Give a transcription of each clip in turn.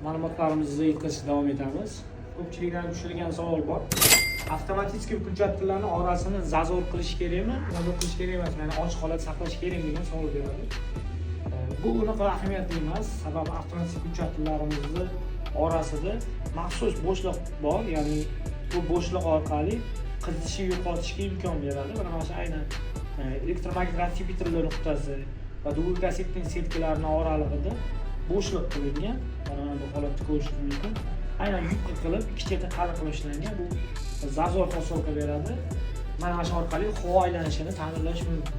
ma'lumotlarimizni yetkazishda davom etamiz. Ko'pchilikdan tushirgan savol bor. Avtomatik hujjatlarning orasini zazor qilish kerakmi? Zazor qilish kerak emas, ya'ni ochiq holat saqlash kerakmi degan savol beradi. Bu unaqa ahamiyatli emas, sababi avtomatik hujjatlarimizni orasida maxsus bo'shliq bor, ya'ni bu bo'shliq orqali qizishni yo'qotishga imkon beradi. Mana shu aynan elektromagnit filtrlar nuqtasi va dubl kasetning setkalarining oralig'ida bo'shliq qilingan. Mana bu holatni ko'rishingiz mumkin. Aynan yupqa qilib, ikki cheti qalin qilib ishlangan. Bu zazor hosilga beradi. Mana shu orqali havo aylanishini ta'minlash mumkin.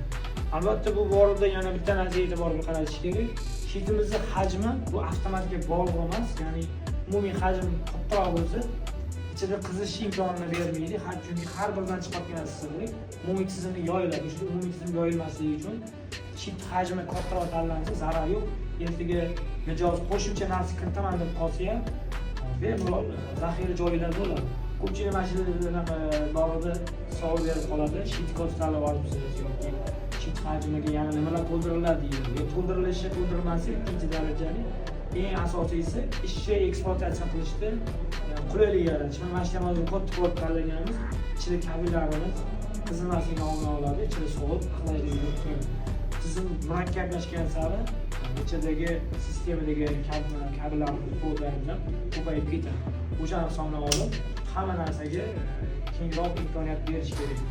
Albatta bu borada yana bitta narsa e'tiborga qaratish kerak. Shitimizning hajmi bu avtomatga bog'liq emas, ya'ni umumiy hajm kattaroq bo'lsa, ichida qizish imkonini bermaydi. Chunki har biridan chiqayotgan issiqlik umumiy tizimga yoyiladi. Shu umumiy tizim yoyilmasligi uchun shit hajmi kattaroq tanlansa zarar yo'q. Ertaga mijoz qo'shimcha narsa kiritaman deb qolsa ham bemalol zaxira joylar bo'ladi. Ko'pchilik mana shu borada savol berib qoladi. Shit ko'rsatib olibsiz yoki shit hajmiga yana nimalar to'ldiriladi deydi. To'ldirilishi, to'ldirilmasi ikkinchi darajali. Eng asosiysi ishni ekspluatatsiya qilishda qulaylik yaratish. Mana shu yerda kod tanlaganimiz ichida kabellarimiz qizilmasligini oldini oladi, ichida sovuq aqlashligini turadi. Tizim murakkablashgan sari ichidagi sistemadagi kabellarning kodlari bilan ko'payib ketadi. O'sha hisobni olib hamma narsaga kengroq imkoniyat berish kerak.